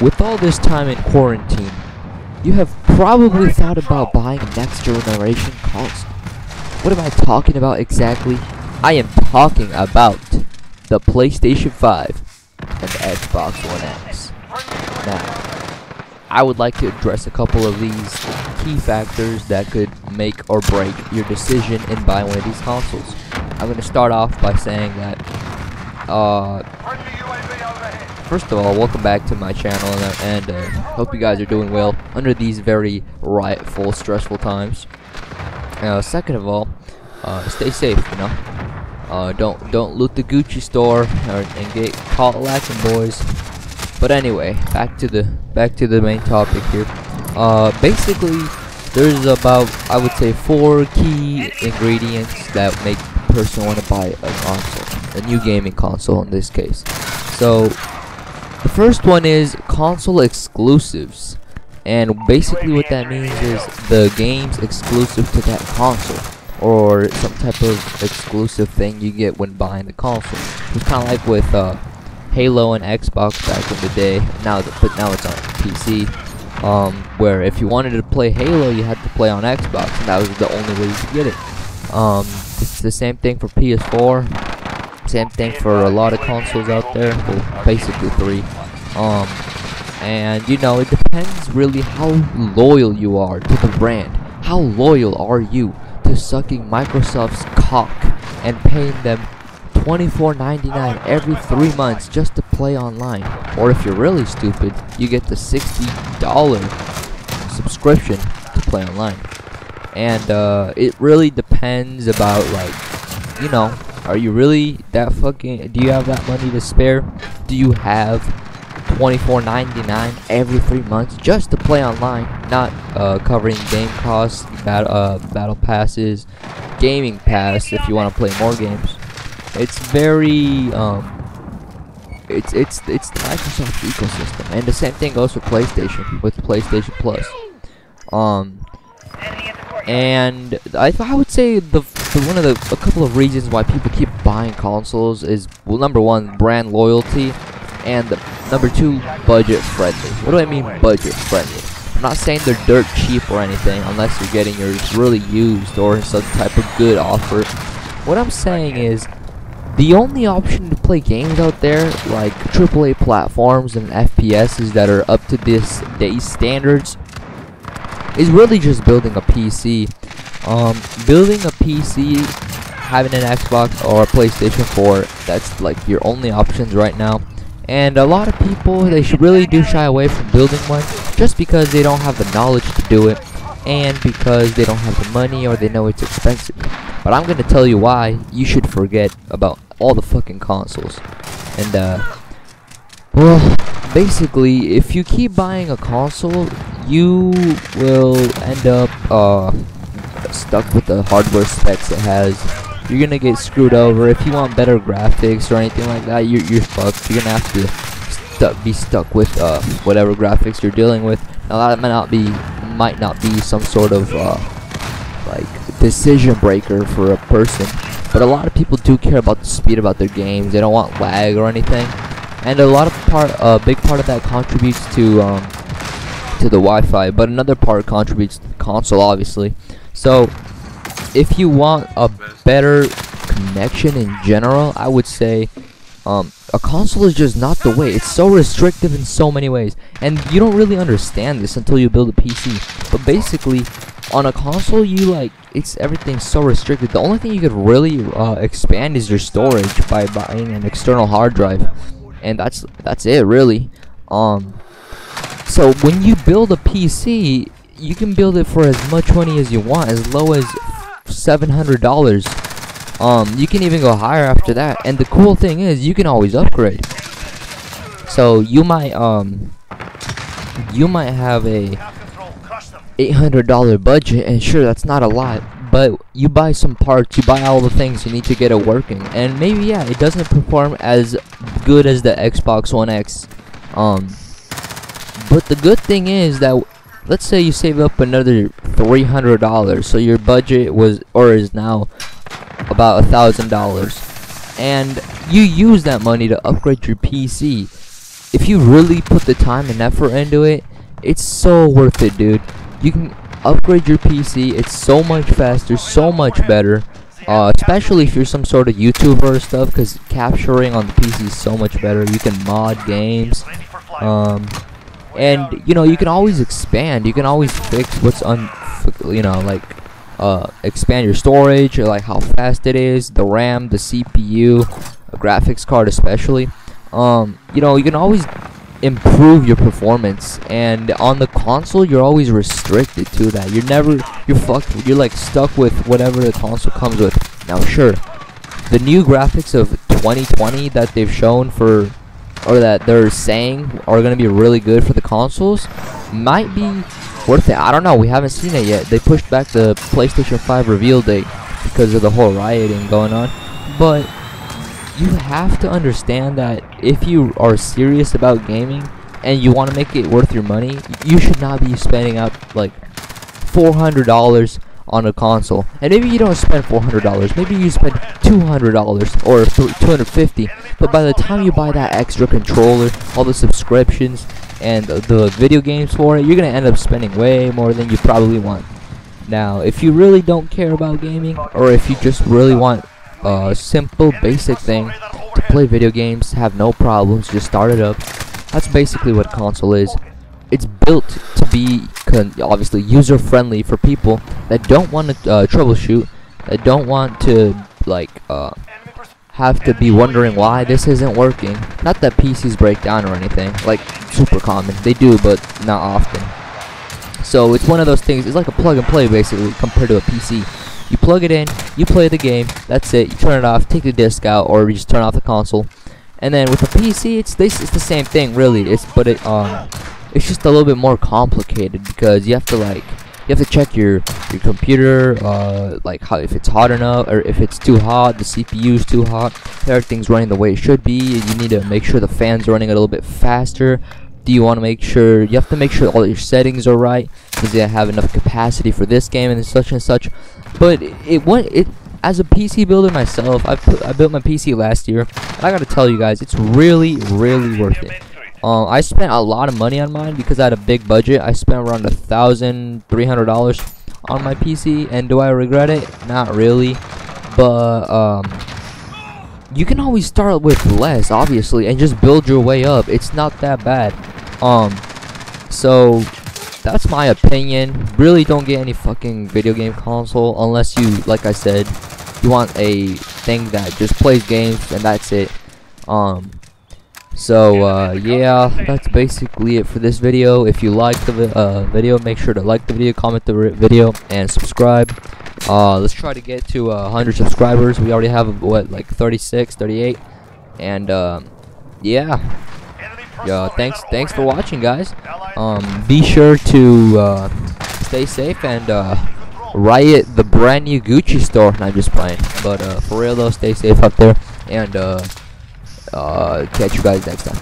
with all this time in quarantine, you have probably thought about buying a next generation console. What am I talking about exactly? I am talking about the PlayStation 5 and the Xbox One X. Now, I would like to address a couple of these key factors that could make or break your decision in buying one of these consoles. I'm going to start off by saying that, first of all, welcome back to my channel, and hope you guys are doing well under these very rightful, stressful times. Second of all, stay safe, you know. Don't loot the Gucci store and get caught lacking, boys. But anyway, back to the main topic here. Basically, there's about, I would say, 4 key ingredients that make a person want to buy a console, a new gaming console in this case. So, the first one is console exclusives, and basically what that means is the games exclusive to that console, or some type of exclusive thing you get when buying the console. It's kind of like with Halo and Xbox back in the day. But now it's on PC. Where if you wanted to play Halo, you had to play on Xbox, and that was the only way you could get it. It's the same thing for PS4. Same thing for a lot of consoles out there. Well, basically 3. And you know, it depends really how loyal you are to the brand. How loyal are you to sucking Microsoft's cock and paying them $24.99 every 3 months just to play online? Or if you're really stupid, you get the $60 subscription to play online. And it really depends about, like, you know, are you really that fucking, do you have that money to spare? Do you have $24.99 every 3 months just to play online, not covering game costs, battle passes, gaming pass if you want to play more games? It's very it's the Microsoft ecosystem, and the same thing goes for PlayStation with PlayStation Plus. And I would say a couple of reasons why people keep buying consoles is, well, number 1, brand loyalty, and number 2, budget friendly. What do I mean budget friendly? I'm not saying they're dirt cheap or anything, unless you're getting yours really used or some type of good offer. What I'm saying is, the only option to play games out there, like AAA platforms and FPSs that are up to this day's standards, is really just building a PC. Building a PC, having an Xbox or a PlayStation 4, that's like your only options right now. And a lot of people, they should really do shy away from building one, just because they don't have the knowledge to do it, and because they don't have the money, or they know it's expensive. But I'm gonna tell you why you should forget about all the fucking consoles. And well, basically, if you keep buying a console, you will end up stuck with the hardware specs it has. You're gonna get screwed over. If you want better graphics or anything like that, you're fucked. You're gonna have to be stuck with whatever graphics you're dealing with. Now that might not be some sort of like decision breaker for a person, but a lot of people do care about the speed about their games. They don't want lag or anything, and a big part of that contributes to the Wi-Fi, but another part contributes to the console, obviously. So if you want a better connection in general, I would say a console is just not the way. It's so restrictive in so many ways, and you don't really understand this until you build a PC. But basically, on a console, everything's so restricted. The only thing you could really expand is your storage by buying an external hard drive, and that's it really. So when you build a PC, you can build it for as much money as you want, as low as $700. You can even go higher after that, and the cool thing is you can always upgrade. So you might have a $800 budget, and sure, that's not a lot, but you buy some parts, you buy all the things you need to get it working, and maybe, yeah, it doesn't perform as good as the Xbox One X, but the good thing is that, let's say you save up another $300, so your budget is now about $1,000, and you use that money to upgrade your PC. if you really put the time and effort into it, it's so worth it, dude. You can upgrade your PC. It's so much faster, so much better. Especially if you're some sort of YouTuber or stuff, because capturing on the PC is so much better. You can mod games, and you know, you can always expand. You can always fix what's expand your storage, or like how fast it is, the RAM, the CPU, a graphics card especially. You know, you can always improve your performance, and on the console you're always restricted to that. You're fucked. You're like stuck with whatever the console comes with. Now sure, the new graphics of 2020 that they've shown for, or that they're saying are gonna be really good for the consoles, might be worth it. I don't know, we haven't seen it yet. They pushed back the PlayStation 5 reveal date because of the whole rioting going on, but you have to understand that if you are serious about gaming and you want to make it worth your money, you should not be spending out like $400 on a console. And maybe you don't spend $400, maybe you spend $200 or $250, but by the time you buy that extra controller, all the subscriptions, and the video games for it, you're gonna end up spending way more than you probably want. Now, if you really don't care about gaming, or if you just really want a simple basic thing to play video games, have no problems, just start it up, that's basically what a console is. It's built to be obviously user friendly for people that don't want to troubleshoot, that don't want to like have to be wondering why this isn't working. Not that PCs break down or anything, like super common, they do, but not often. So it's one of those things. It's like a plug and play basically compared to a PC. You plug it in, you play the game, that's it. You turn it off, take the disc out, or you just turn off the console. And then with a PC, it's the same thing really. It's just a little bit more complicated, because you have to check your computer, like how, if it's hot enough, or if it's too hot, the CPU's too hot, everything's running the way it should be. You need to make sure the fan's running a little bit faster. Do you want to make sure, you have to make sure all your settings are right, because they have enough capacity for this game and such and such. But as a PC builder myself, I built my PC last year, and I gotta tell you guys, it's really worth it. I spent a lot of money on mine because I had a big budget. I spent around $1,300 on my PC, and do I regret it? Not really, but you can always start with less, obviously, and just build your way up. It's not that bad. So that's my opinion. Really don't get any fucking video game console unless you, like I said, you want a thing that just plays games and that's it. Yeah, that's basically it for this video. If you like the video, make sure to like the video, comment the video, and subscribe. Let's try to get to 100 subscribers. We already have what, like 36, 38, and thanks for watching, guys. Be sure to stay safe and riot the brand new Gucci store. I'm just playing, but for real though, stay safe up there, and catch you guys next time.